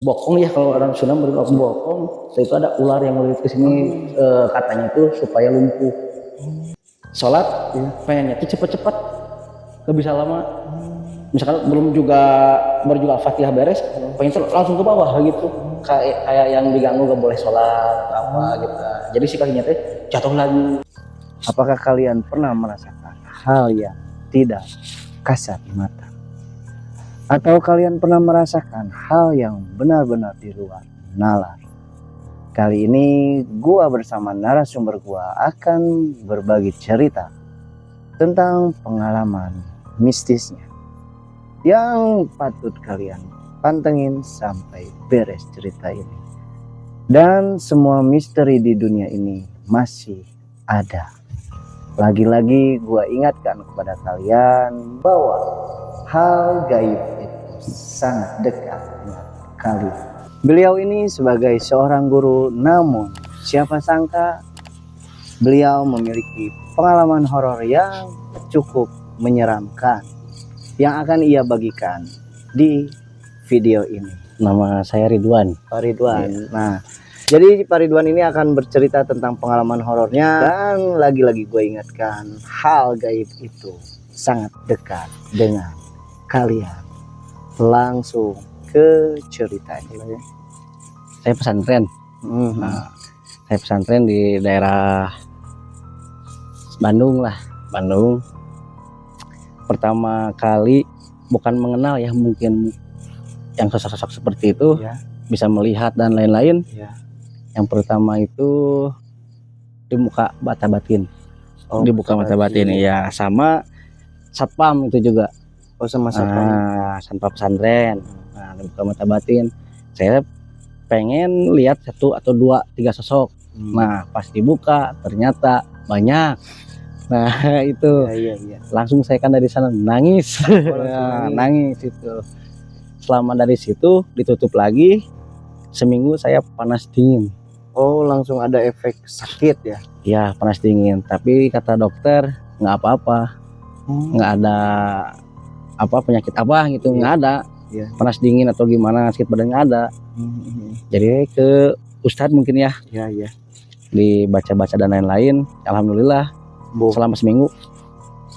Bokong ya, kalau orang Sunda berbilang bokong. Setelah itu ada ular yang ngelilit ke sini, katanya itu supaya lumpuh. Sholat pengennya itu cepet-cepet, gak bisa lama. Misalkan belum juga berjual Fatihah beres, pengen langsung ke bawah gitu. Kayak yang diganggu gak boleh sholat apa gitu. Jadi si kakinya teh jatuh lagi. Apakah kalian pernah merasakan hal yang tidak kasat mata? Atau kalian pernah merasakan hal yang benar-benar di luar nalar? Kali ini gua bersama narasumber gua akan berbagi cerita tentang pengalaman mistisnya yang patut kalian pantengin sampai beres cerita ini. Dan semua misteri di dunia ini masih ada. Lagi-lagi gua ingatkan kepada kalian bahwa hal gaib itu sangat dekat dengan kalian. Beliau ini sebagai seorang guru, namun siapa sangka beliau memiliki pengalaman horor yang cukup menyeramkan yang akan ia bagikan di video ini. Nama saya Ridwan. Pak Ridwan. Nah, jadi Pak Ridwan ini akan bercerita tentang pengalaman horornya, dan lagi-lagi gue ingatkan hal gaib itu sangat dekat dengan kalian. Langsung ke ceritanya. Saya pesantren. Nah, saya pesantren di daerah Bandung lah, Bandung. Pertama kali bukan mengenal ya, mungkin yang sosok-sosok seperti itu bisa melihat dan lain-lain. Yang pertama itu di muka Bata Batin. Di buka Bata Batin ya, sama satpam itu juga. Oh, sama satpam. Satpam pesantren. Nah, di buka Bata Batin saya pengen lihat 1 atau 2, 3 sosok. Nah, pas dibuka ternyata banyak. Nah, itu langsung saya kan dari sana nangis. Nangis itu. Selama dari situ ditutup lagi, seminggu saya panas dingin. Oh, langsung ada efek sakit ya? Ya, panas dingin. Tapi kata dokter nggak apa-apa, nggak ada apa penyakit apa gitu, nggak ada. Panas dingin atau gimana, sakit badan nggak ada. Jadi ke Ustadz mungkin ya. Dibaca-baca dan lain-lain. Alhamdulillah selama seminggu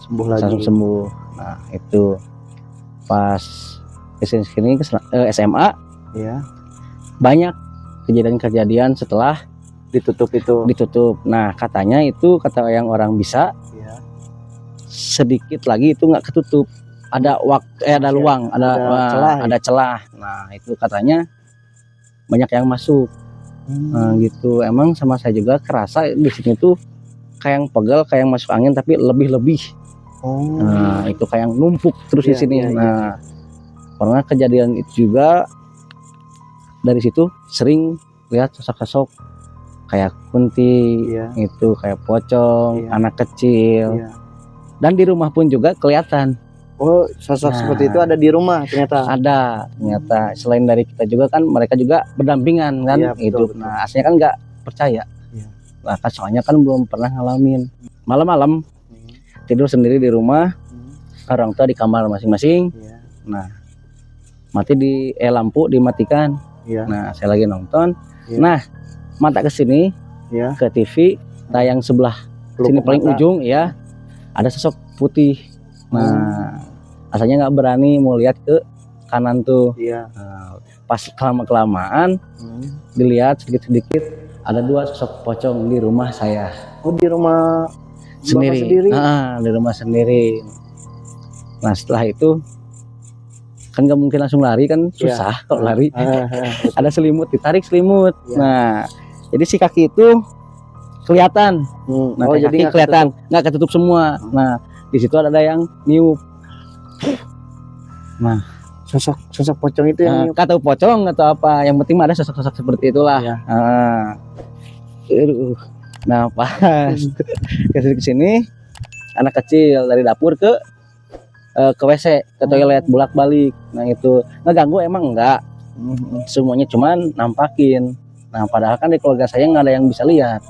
sembuh lagi. Langsung sembuh. Nah, itu pas kesini SMA banyak kejadian-kejadian setelah ditutup itu. Nah, katanya itu kata yang orang bisa sedikit lagi itu nggak ketutup, ada ada luang, ada celah. Nah, itu katanya banyak yang masuk. Nah, gitu. Emang sama saya juga kerasa di sini tuh kayak yang pegel, kayak yang masuk angin, tapi lebih-lebih. Nah, itu kayak yang numpuk terus di sini. Nah, pernah kejadian itu juga. Dari situ sering lihat sosok-sosok kayak kunti, itu kayak pocong, anak kecil. Dan di rumah pun juga kelihatan. Oh, sosok seperti itu ada di rumah ternyata. Ada ternyata. Selain dari kita juga kan, mereka juga berdampingan kan, hidup. Nah, aslinya kan nggak percaya. Nah, kan soalnya kan belum pernah ngalamin. Malam-malam tidur sendiri di rumah, orang tua di kamar masing-masing. Nah, lampu dimatikan. Nah, saya lagi nonton. Nah, mata ke sini, ke TV, tayang sebelah sini paling ujung ada sosok putih. Nah, asalnya nggak berani mau lihat ke kanan tuh. Nah, pas kelamaan dilihat sedikit-sedikit, ada 2 sosok pocong di rumah saya. Oh, di rumah sendiri? Di rumah sendiri. Nah, setelah itu kan nggak mungkin langsung lari kan, susah kalau lari. Ada selimut, ditarik selimut. Nah, jadi si kaki itu kelihatan. Nah, jadi kelihatan nggak ketutup semua. Nah, di situ ada yang niup. Nah, sosok pocong itu yang niup. Nggak tahu pocong atau apa, yang penting ada sosok-sosok seperti itulah. Nah, pas ke sini anak kecil dari dapur ke WC, ke toilet, bolak-balik. Nah, itu ngeganggu emang enggak. Semuanya cuman nampakin. Nah, padahal kan di keluarga saya nggak ada yang bisa lihat.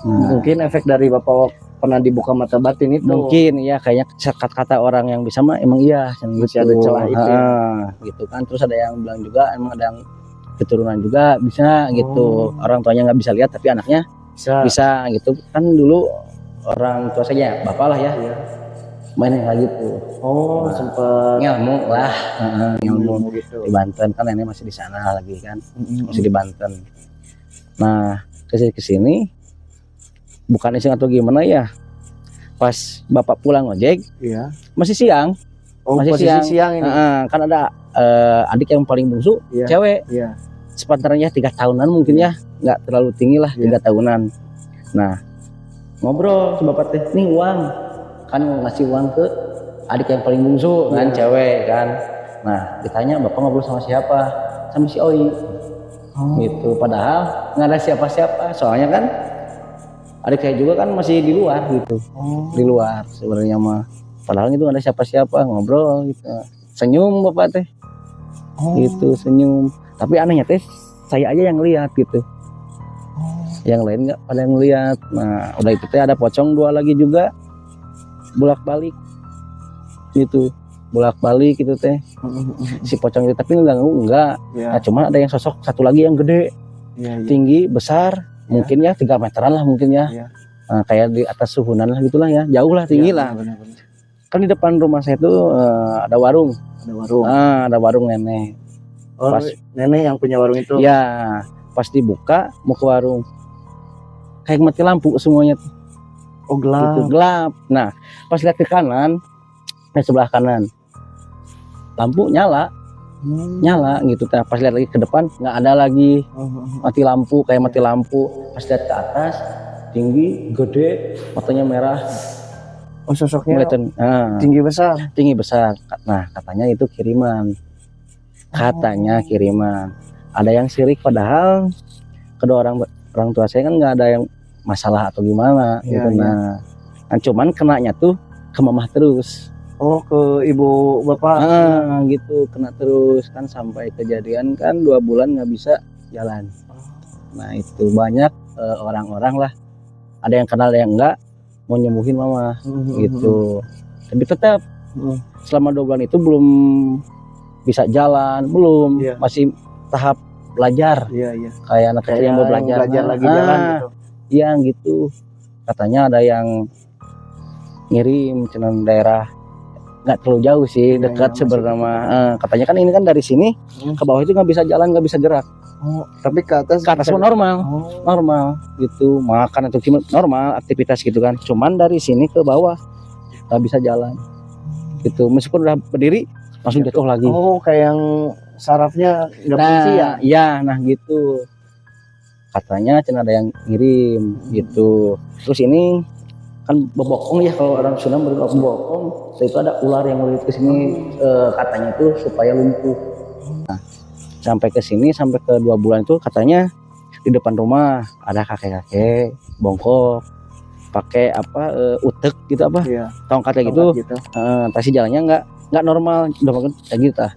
Mungkin efek dari bapak pernah dibuka mata batin itu. Mungkin ya kayaknya kata orang yang bisa mah emang iya Masih ada celah itu ya. Gitu kan. Terus ada yang bilang juga emang ada yang keturunan juga bisa gitu. Orang tuanya nggak bisa lihat tapi anaknya bisa gitu kan. Dulu orang tua saya bapak lah ya, main kayak gitu. Sempat ngilmu lah, ngilmu gitu. di Banten kan, nenek masih di sana lagi kan, masih di Banten. Nah kesini bukan iseng atau gimana ya, pas bapak pulang ojek masih siang. Masih siang ini. Kan ada adik yang paling bungsu, cewek, sepantarannya 3 tahunan mungkin ya, nggak terlalu tinggi lah, 3 tahunan. Nah ngobrol si bapak teh, nih uang, kan ngasih uang ke adik yang paling bungsu kan, cewek kan. Nah ditanya bapak ngobrol sama siapa, sama si Oi. Gitu, padahal nggak ada siapa-siapa, soalnya kan adik saya juga kan masih di luar gitu. Di luar sebenarnya mah, padahal itu nggak ada siapa-siapa, ngobrol gitu. Senyum bapak teh, gitu senyum. Tapi anehnya teh saya aja yang lihat gitu, yang lain nggak pada yang lihat. Nah udah itu teh ada pocong 2 lagi juga, bolak-balik gitu, bolak-balik gitu teh. Si pocong itu tapi enggak. Nah cuma ada yang sosok satu lagi yang gede, tinggi besar, mungkin ya 3 meteran lah mungkin ya. Nah, kayak di atas suhunan lah gitulah ya, jauh lah, tinggi lah. Benar-benar. Kan di depan rumah saya itu ada warung. Ada warung nenek. Pas nenek yang punya warung itu. Ya pas dibuka mau ke warung, kayak mati lampu semuanya tuh. Gelap. Gitu, gelap. Nah pas lihat ke kanan, sebelah kanan lampu nyala, gitu. Pas lihat lagi ke depan nggak ada lagi, mati lampu, kayak mati lampu. Pas lihat ke atas, tinggi, gede, matanya merah. Sosoknya tinggi besar. Nah katanya itu kiriman, Ada yang sirik, padahal kedua orang tua saya kan nggak ada yang masalah atau gimana gitu. Nah cuman kenanya tuh ke mamah terus. Ke ibu bapak. Gitu, kena terus kan, sampai kejadian kan 2 bulan nggak bisa jalan. Nah itu banyak orang-orang lah, ada yang kenal ada yang enggak, mau nyembuhin mama gitu. Tapi tetap selama 2 bulan itu belum bisa jalan, masih tahap belajar. Kayak anak kecil yang mau belajar lagi jalan gitu. Iya gitu. Katanya ada yang ngirim ke daerah nggak terlalu jauh sih, dekat sebenarnya. Katanya kan ini kan dari sini ke bawah itu nggak bisa jalan, nggak bisa gerak. Tapi ke atas normal, normal gitu, makan atau gimana normal, aktivitas gitu kan. Cuman dari sini ke bawah nggak bisa jalan gitu, meskipun udah berdiri langsung jatuh lagi. Kayak yang sarafnya nggak fungsi ya? Iya, nah gitu. Katanya cina ada yang ngirim gitu. Terus ini kan bebokong ya, kalau orang Sunda bebokong. Setelah itu ada ular yang melilit ke sini, katanya itu supaya lumpuh. Nah, sampai ke sini, sampai ke 2 bulan itu katanya di depan rumah ada kakek-kakek bongkok pakai utek gitu, tongkatnya gitu. Tapi jalannya nggak normal, udah makan kayak gitu.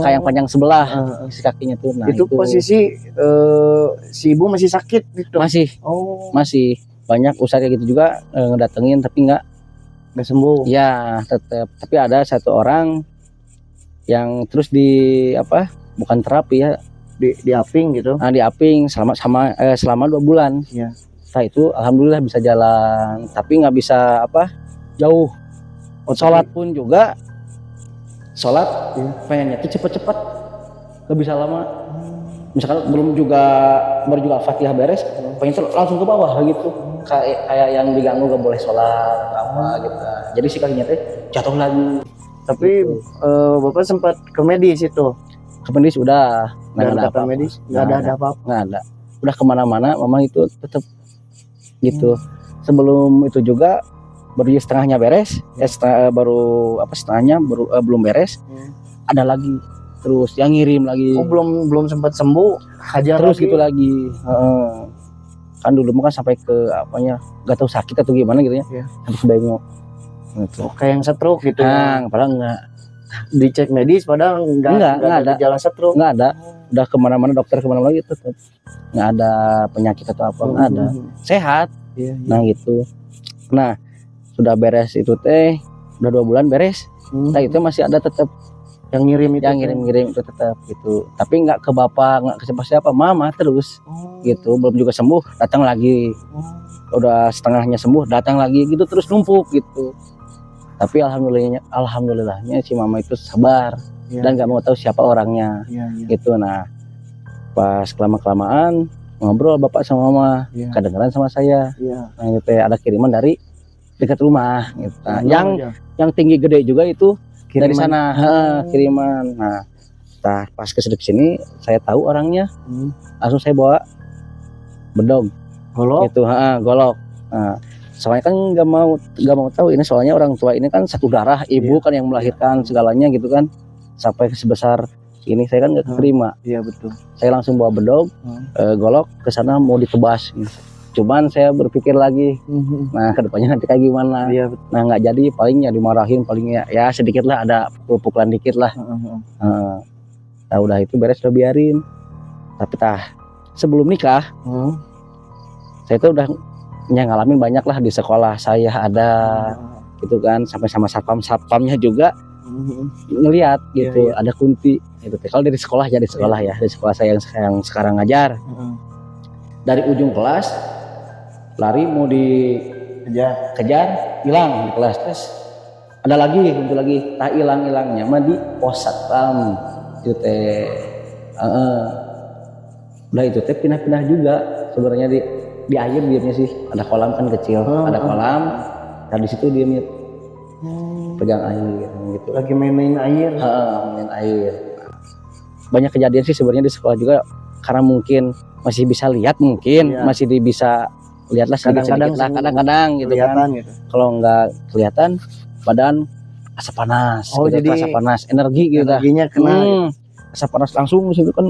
Kayak yang panjang sebelah si kakinya tuh. Nah, itu posisi si ibu masih sakit gitu. Masih banyak usaha kayak gitu juga, ngedatengin tapi nggak sembuh ya, tetap. Tapi ada 1 orang yang terus bukan terapi ya, diaping gitu. Diaping selama 2 bulan. Setelah itu alhamdulillah bisa jalan, tapi nggak bisa jauh. Sholat pun juga, pengennya tuh cepet-cepet, nggak bisa lama. Misalkan baru juga Fatihah beres, pengen langsung ke bawah gitu. Kayak yang diganggu gak boleh sholat gitu. Jadi si kakinya teh jatuh lagi. Tapi gitu. Bapak sempat ke medis itu? Ke medis udah, nggak ada apa-apa. Medis nggak ada apa-apa. Nggak ada. Udah kemana-mana, mama itu tetap gitu. Sebelum itu juga baru setengahnya beres, setengahnya belum beres, ada lagi. Terus yang ngirim lagi. Belum sempat sembuh, hajar terus lagi. Gitu lagi. Kan dulu kan sampai ke nggak tahu sakit atau gimana gitu ya. Habis bengok. Gitu. Kayak yang stroke gitu. Padahal enggak. Dicek medis padahal enggak ada gejala stroke. Enggak ada. Udah kemana-mana, dokter kemana-mana gitu, tetap nggak ada penyakit atau apa, nggak ada. Sehat. Nah gitu. Nah sudah beres itu teh, udah 2 bulan beres. Nah itu masih ada tetap yang ngirim itu, yang ngirim itu tetap gitu. Tapi nggak ke bapak, nggak ke siapa-siapa, mama terus gitu. Belum juga sembuh, datang lagi. Udah setengahnya sembuh, datang lagi gitu, terus numpuk gitu. Tapi alhamdulillahnya si mama itu sabar dan nggak mau tahu siapa orangnya gitu. Nah pas kelamaan ngobrol bapak sama mama, kedengeran sama saya. Nah itu ada kiriman dari dekat rumah gitu. Nah, yang tinggi gede juga itu kiriman. Dari sana kiriman. Nah pas ke sini saya tahu orangnya, langsung saya bawa bedog golok itu, golok. Nah, soalnya kan nggak mau tahu ini, soalnya orang tua ini kan satu darah, ibu kan yang melahirkan segalanya gitu kan, sampai sebesar ini saya kan nggak terima. Iya betul. Saya langsung bawa bedog, golok ke sana mau ditebas gitu. Cuman saya berpikir lagi, nah kedepannya nanti kayak gimana. Nah nggak jadi, palingnya dimarahin, palingnya ya sedikit lah, ada pukul-pukulan dikit lah. Nah udah itu beres, udah biarin. Tapi sebelum nikah, saya tuh udah ngalamin banyak lah di sekolah saya ada gitu kan, sampai sama satpamnya juga ngelihat gitu, ada kunti itu. Kalau dari sekolah ya, dari sekolah saya yang sekarang ngajar, dari ujung kelas lari mau dikejar, hilang di kelas. Terus ada lagi, muncul lagi, tak hilangnya mah di pos satpam itu teh. Udah itu teh pindah-pindah juga sebenarnya di air diamnya sih, ada kolam kan kecil, ada kolam, dan di situ diamnya pegang air gitu. Lagi main air. Main air. Banyak kejadian sih sebenarnya di sekolah juga, karena mungkin masih bisa lihat, masih bisa lihatlah sedikit-sedikit lah, kadang-kadang gitu kan. Gitu. Kalau nggak kelihatan badan asap panas, gitu, jadi asap panas, energi gitu. Energinya kena. Asap panas langsung situ kan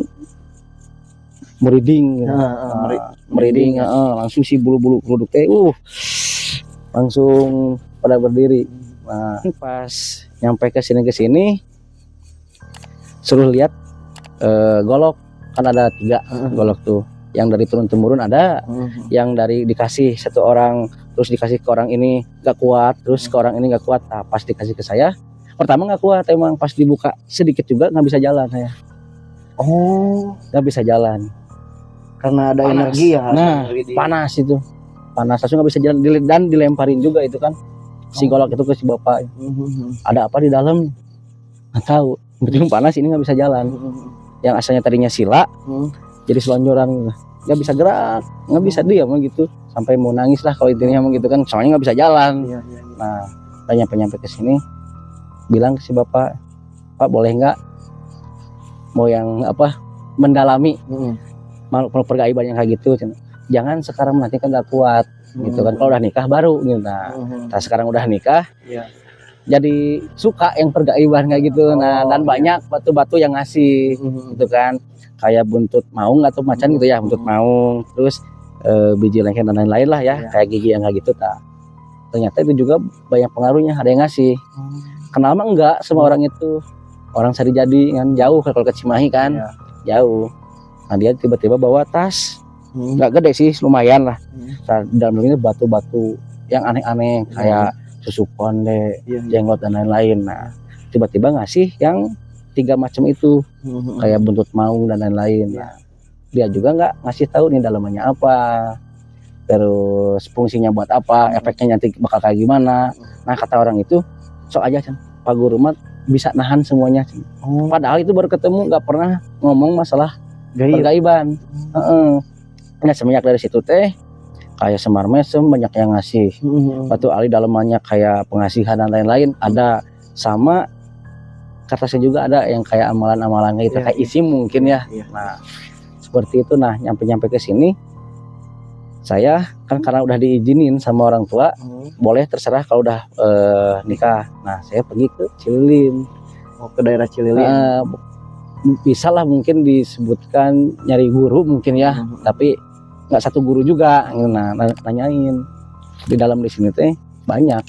merinding gitu. Merinding, langsung si bulu-bulu kuduk teh langsung pada berdiri. Nah, pas nyampe ke sini suruh lihat golok, kan ada 3 golok tuh. Yang dari turun-temurun ada, yang dari dikasih satu orang, terus dikasih ke orang ini gak kuat, terus ke orang ini gak kuat. Nah, pas dikasih ke saya, pertama gak kuat emang, pas dibuka sedikit juga gak bisa jalan saya. Gak bisa jalan. Karena ada panas. Energi ya. Nah, panas itu. Panas, langsung gak bisa jalan, dan dilemparin juga itu kan. Si golok itu ke si bapak. Ada apa di dalam? Gak tahu. Betul panas, ini gak bisa jalan. Yang asalnya tadinya sila, jadi selonjoran, nggak bisa gerak, nggak bisa diam gitu, sampai mau nangis lah kalau intinya gitu kan, soalnya nggak bisa jalan. Nah, nyampe ke sini, bilang ke si bapak, Pak boleh nggak mau yang mendalami makhluk pergaiban yang kayak gitu, jangan sekarang, nanti kan nggak kuat gitu kan, kalau udah nikah baru gitu. Nah, sekarang udah nikah, jadi suka yang pergaiban kayak gitu. Nah, dan banyak batu-batu yang ngasih gitu kan, kayak buntut maung atau macan gitu ya, buntut maung, terus biji lengket dan lain-lain lah ya, kayak gigi yang kayak gitu. Ternyata itu juga banyak pengaruhnya, ada yang ngasih. Kenal mah enggak sama orang itu, orang Sari Jadi kan, jauh kalau ke Cimahi kan, jauh. Nah dia tiba-tiba bawa tas, nggak gede sih, lumayan lah. Dalam ini batu-batu yang aneh-aneh, kayak susu konde, jenggot dan lain-lain. Nah tiba-tiba ngasih yang 3 macam itu, kayak buntut maung dan lain-lain. Nah, dia juga nggak ngasih tahu nih dalamannya apa, terus fungsinya buat apa, efeknya nanti bakal kayak gimana. Nah kata orang itu, sok aja kan, Pak Guru mah bisa nahan semuanya. Padahal itu baru ketemu, nggak pernah ngomong masalah pergaiban. Nah semenjak dari situ teh, kayak Semar Mesem banyak yang ngasih, Batu Ali dalamannya kayak pengasihan dan lain-lain ada, sama kata saya juga ada yang kayak amalan-amalan gitu, kayak isi mungkin ya. Nah seperti itu. Nah nyampe ke sini saya kan karena udah diizinin sama orang tua, boleh terserah kalau udah nikah. Nah saya pergi ke Cililin, ke daerah Cililin. Bisa lah mungkin disebutkan nyari guru mungkin ya, tapi nggak satu guru juga. Nah nanyain di dalam di sini teh banyak,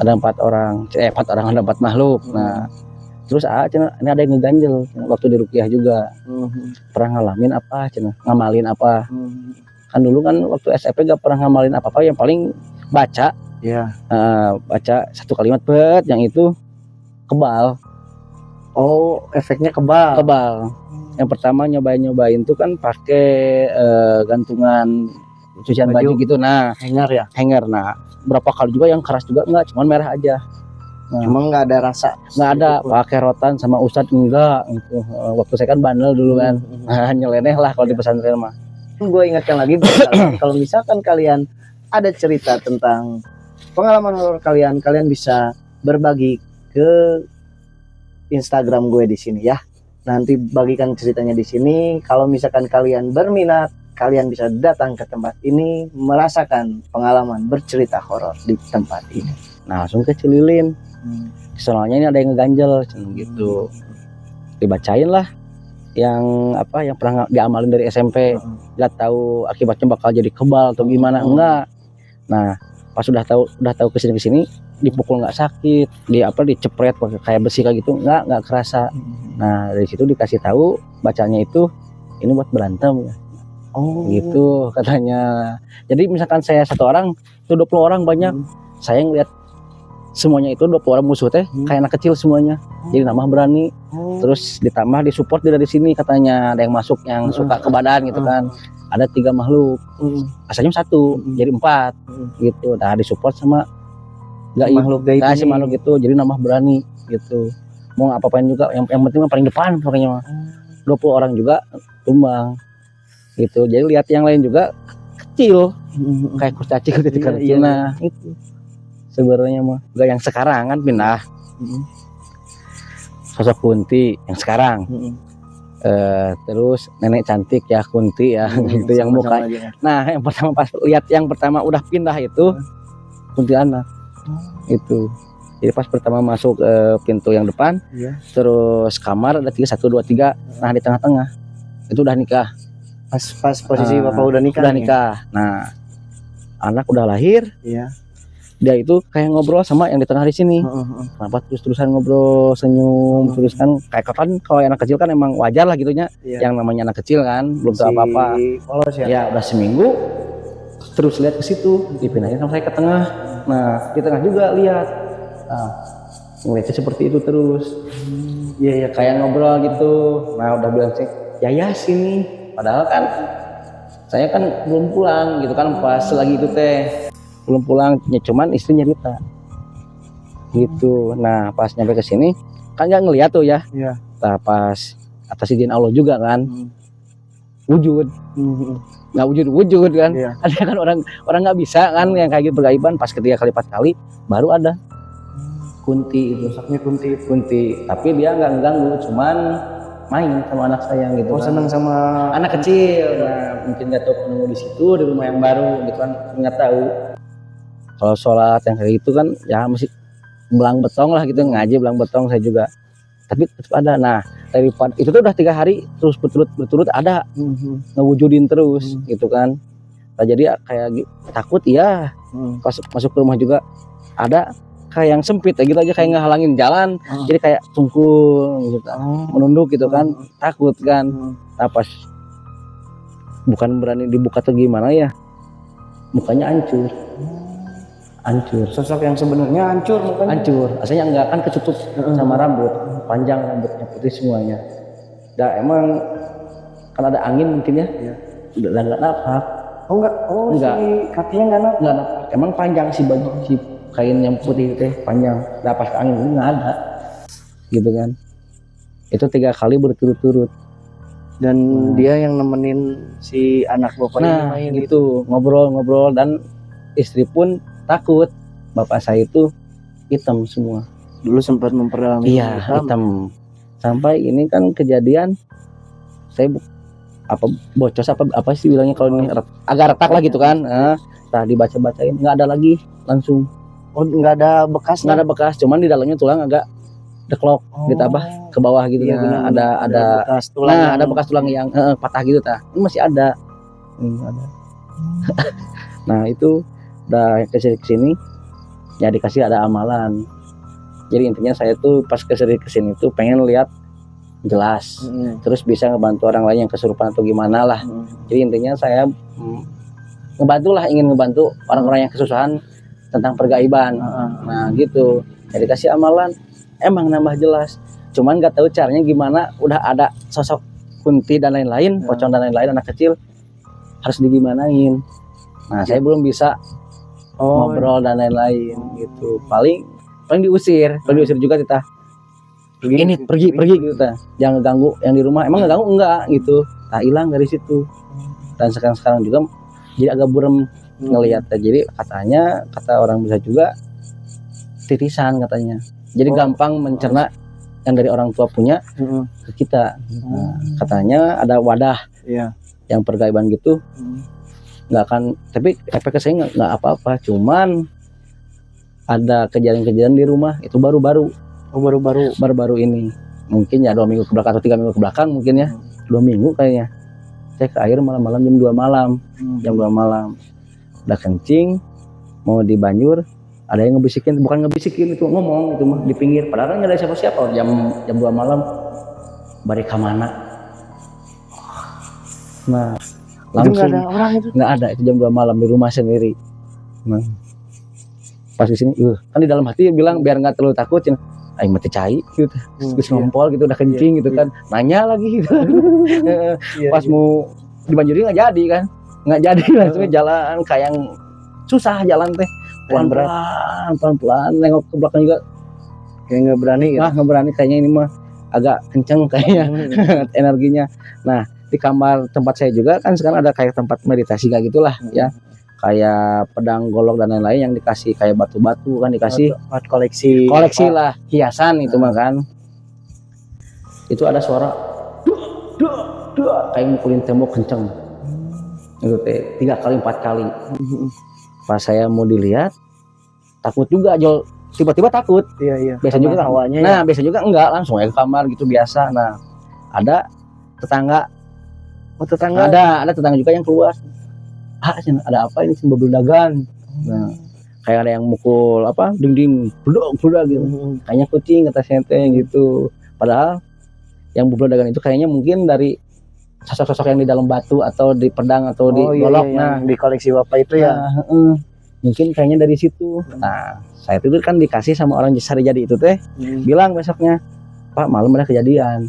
ada 4 orang, ada 4 makhluk. Nah terus ini ada yang ngeganjel waktu di ruqyah juga. Pernah ngalamin apa, ngamalin apa. Kan dulu kan waktu SMP gak pernah ngamalin apa-apa, yang paling baca Iya. Baca satu kalimat yang itu kebal. Oh, efeknya kebal. Yang pertama nyobain tuh kan pakai gantungan cucian baju gitu. Nah, hanger. Nah, berapa kali juga yang keras juga enggak, cuman merah aja. Nah, cuma nggak ada rasa, nggak ada. Pakai rotan sama ustadz enggak gitu. Waktu saya kan bandel dulu kan. Nyeleneh lah kalau di pesantren mah. Gue ingatkan lagi kalau misalkan kalian ada cerita tentang pengalaman horor kalian bisa berbagi ke Instagram gue di sini ya. Nanti bagikan ceritanya di sini. Kalau misalkan kalian berminat, kalian bisa datang ke tempat ini, merasakan pengalaman bercerita horor di tempat ini. Nah, langsung ke Cililin. Soalnya ini ada yang ngeganjel gitu. Dibacain lah yang pernah diamalin dari SMP. Nggak tahu akibatnya bakal jadi kebal atau gimana, enggak. Nah, pas udah tahu kesini dipukul nggak sakit, dicepret pakai kayak besi kayak gitu, nggak kerasa. Nah, dari situ dikasih tahu bacanya itu ini buat berantem. Gitu katanya. Jadi misalkan saya 1 orang itu 20 orang banyak. Saya ngeliat semuanya itu 20 orang musuh teh kayak anak kecil semuanya. Jadi nambah berani. Terus ditambah disupport dari sini katanya, ada yang masuk yang suka ke badan gitu kan. Ada 3 makhluk. Asalnya 1 jadi 4 gitu. Nah, disupport sama makhluk gaib si makhluk itu, jadi nambah berani gitu. Mau apa-apain juga, yang penting mah paling depan pokoknya mah. 20 orang juga tumbang gitu. Jadi lihat yang lain juga kecil kayak kurcaci gitu kan. Nah, itu sebenarnya mah enggak yang sekarang kan pindah. Sosok Kunti yang sekarang. Terus nenek cantik ya Kunti ya gitu yang muka. Nah, yang pertama pas lihat yang pertama udah pindah itu kuntilanak. Itu. Jadi pas pertama masuk pintu yang depan, terus kamar ada 1, 2, 3. Nah, di tengah-tengah itu udah nikah. Pas posisi bapak udah nikah. Nah, anak udah lahir. Iya. Dia itu kayak ngobrol sama yang di tengah di sini. Kenapa terus-terusan ngobrol, senyum, terus kan kayak kapan kalau anak kecil kan emang wajar lah gitunya. Yang namanya anak kecil kan belum tahu apa-apa. Ya udah seminggu terus lihat ke situ, dipindahin sama saya ke tengah. Nah, di tengah juga lihat. Nah, ngeliatnya seperti itu terus. Iya kayak ngobrol gitu. Nah, udah bilang sih, ya sini. Padahal kan saya kan belum pulang gitu kan pas lagi itu teh. Belum pulang, ya cuman istri nyerita gitu. Nah, pas nyampe ke sini kan nggak ngeliat tuh ya. Nah, pas atas izin Allah juga kan wujud, nggak wujud kan. Ada kan orang nggak bisa kan yang kayak gitu bergaiban. Pas 3 kali 4 kali baru ada Kunti itu. Sosoknya Kunti, tapi dia nggak ngeganggu, cuman main sama anak saya gitu. Senang sama anak kecil. Nah, mungkin nggak tahu penunggu di situ di rumah yang baru gitu kan, nggak tahu. Kalau sholat yang kayak gitu kan ya masih belang betong lah gitu, ngaji belang betong saya juga, tapi tetap ada. Nah, daripada itu tuh udah 3 hari terus berturut ada ngewujudin terus gitu kan. Nah, jadi kayak takut ya. Pas masuk ke rumah juga ada kayak yang sempit gitu aja, kayak ngehalangin jalan. Jadi kayak tungkul gitu, menunduk gitu kan, takut kan. Nah, pas bukan berani dibuka atau gimana ya, mukanya hancur. Sosok yang sebenarnya hancur mukanya. Hancur. Aslinya enggak kan ketutup sama rambut, panjang rambutnya putih semuanya. Dah emang kan ada angin mungkin ya. Udah enggak napak. Enggak. Si kakinya enggak napak. Emang panjang si baju si kain yang putih teh panjang. Dah pas angin itu enggak ada. Gitu kan. Itu 3 kali berturut-turut. Dan dia yang nemenin si anak bapak ini main gitu, ngobrol dan istri pun takut. Bapak saya itu hitam semua. Dulu sempat memperdalam. Iya, hitam. Sampai ini kan kejadian saya bocos apa sih bilangnya kalau ini agak retak lah gitu kan. Nah, dibaca-bacain nggak ada lagi langsung. Oh, nggak ada bekas. Nggak ada bekas, cuman di dalamnya tulang agak deklok gitu ke bawah gitu. Nah, ada bekas tulang. Nah, ada bekas tulang yang patah gitu ini masih ada. Ada. Nah, itu udah kesini ya dikasih ada amalan. Jadi intinya saya tuh pas kesini tuh pengen lihat jelas, terus bisa ngebantu orang lain yang kesurupan atau gimana lah. Jadi intinya saya ingin ngebantu orang-orang yang kesusahan tentang pergaiban. Nah gitu, jadi kasih amalan, emang nambah jelas. Cuman nggak tahu caranya gimana, udah ada sosok kunti dan lain-lain, pocong dan lain-lain, anak kecil harus digimanain. Nah saya belum bisa ngobrol dan lain-lain gitu. Paling diusir juga kita. Pergi gitu ta. Jangan ganggu yang di rumah. Emang nggak ganggu enggak gitu. Nah hilang dari situ. Dan sekarang juga jadi agak burem ngelihatnya. Jadi kata orang bisa juga titisan katanya. Jadi gampang mencerna yang dari orang tua punya ke kita. Nah, katanya ada wadah yang pergaiban gitu, nggak akan, tapi efeknya saya nggak apa-apa, cuman ada kejadian-kejadian di rumah itu baru-baru ini, mungkin ya 2 minggu ke belakang atau 3 minggu ke belakang mungkin ya, 2 minggu kayaknya. Saya ke air malam-malam jam 2 malam, udah kencing mau di banjur. Ada yang ngebisikin, bukan ngebisikin itu, ngomong itu mah di pinggir. Padahal kan nggak ada siapa-siapa. Jam 2 malam, balik ke mana? Nah, langsung nggak ada orang itu. Nggak ada, itu jam 2 malam di rumah sendiri. Nah, pas di sini, kan di dalam hati bilang biar nggak terlalu takut, ayo mati cai gitu, terus ngompol gitu, udah kencing gitu kan, nanya lagi gitu. Pas mau dibanjiri nggak jadi kan, langsung jalan kayak yang susah jalan teh. Pelan-pelan nengok ke belakang juga kayak nggak berani gitu. Nggak berani, kayaknya ini mah agak kenceng kayaknya energinya. Nah di kamar tempat saya juga kan sekarang ada kayak tempat meditasi kayak gitulah ya, kayak pedang golok dan lain-lain yang dikasih kayak batu-batu kan, dikasih koleksi lah hiasan itu mah kan. Itu ada suara kayak mukulin tembok kenceng itu teh 3 kali 4 kali. Pas saya mau dilihat takut juga, Jol, tiba-tiba takut. Biasa juga awalnya. Nah biasa juga enggak, langsung aja ke kamar gitu biasa. Nah ada tetangga, ada tetangga juga yang keluar. Ada apa ini, berbeledagan. Nah kayak ada yang mukul apa dinding, bedak gitu. Kayaknya kucing kata saya gitu. Padahal yang berbeledagan itu kayaknya mungkin dari sosok-sosok yang di dalam batu atau di pedang atau di golok. Nah di koleksi bapak itu ya, mungkin kayaknya dari situ. Nah saya tidur kan dikasih sama orang Sari Jadi itu teh, bilang besoknya, Pak malam ada kejadian.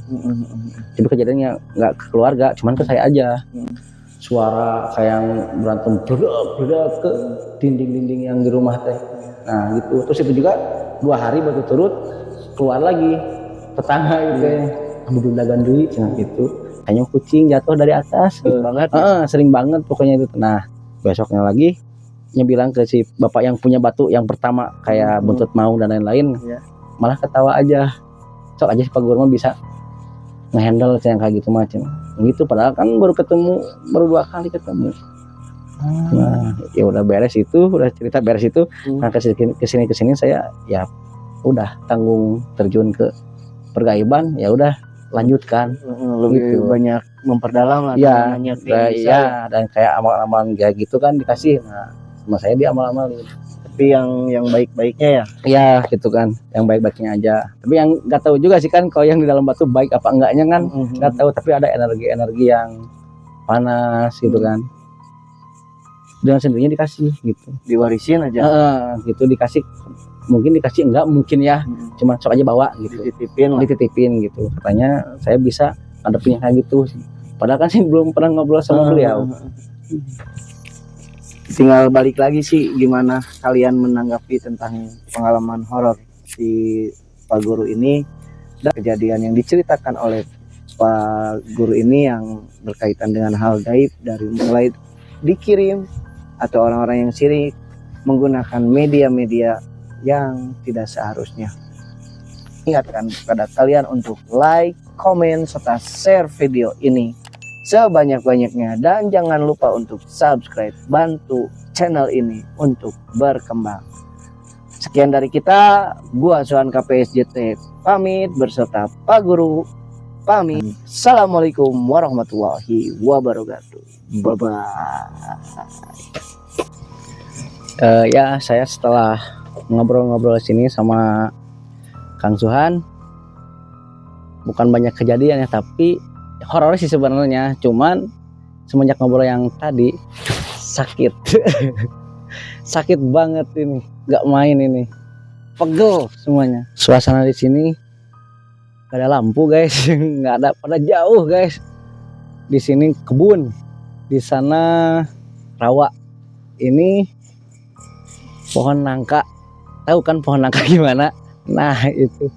Tapi kejadiannya nggak ke keluarga, cuman ke saya aja. Suara kayak yang berantem bedak ke dinding-dinding yang di rumah teh. Nah gitu. Terus itu juga 2 hari berturut-turut keluar lagi tetangga gitu ya, ambil dagan duit gitu. Kayaknya kucing jatuh dari atas gitu. Sering banget pokoknya itu. Nah besoknya lagi bilang ke si bapak yang punya batu yang pertama kayak buntut maung dan lain-lain, malah ketawa aja, sok aja si Pak Guru mah bisa ngehandle yang kayak gitu macam gitu. Padahal kan baru 2 kali ketemu. Nah ya udah beres itu, udah cerita beres itu. Nah kesini saya ya udah tanggung terjun ke pergaiban, ya udah lanjutkan, lebih gitu. Banyak memperdalam lah ya, dan kayak amal-amal kayak gitu kan dikasih. Nah sama saya dia amal-amalin, tapi yang baik-baiknya ya gitu kan, yang baik-baiknya aja. Tapi yang nggak tahu juga sih kan kalau yang di dalam batu baik apa enggaknya kan nggak tahu. Tapi ada energi yang panas gitu kan, dengan sendirinya dikasih gitu, diwarisin aja gitu, dikasih, mungkin dikasih enggak mungkin ya, cuma sok aja bawa gitu, dititipin gitu. Katanya saya bisa ngadepin kayak gitu, padahal kan sih belum pernah ngobrol sama beliau. Tinggal balik lagi sih, gimana kalian menanggapi tentang pengalaman horor si Pak Guru ini dan kejadian yang diceritakan oleh Pak Guru ini yang berkaitan dengan hal gaib, dari mulai dikirim atau orang-orang yang syirik menggunakan media-media yang tidak seharusnya. Ingatkan kepada kalian untuk like, komen, serta share video ini sebanyak-banyaknya, dan jangan lupa untuk subscribe, bantu channel ini untuk berkembang. Sekian dari kita, gua Suhan KPSJT pamit beserta Pak Guru pamit. Assalamualaikum warahmatullahi wabarakatuh. Bye bye. Ya saya setelah ngobrol-ngobrol sini sama Kang Suhan, bukan banyak kejadian ya, tapi horor sih sebenarnya. Cuman semenjak ngobrol yang tadi sakit sakit banget ini, nggak main ini, pegel semuanya. Suasana di sini gak ada lampu guys, nggak ada, pada jauh guys. Di sini kebun, di sana rawa. Ini pohon nangka, tahu kan pohon nangka gimana? Nah itu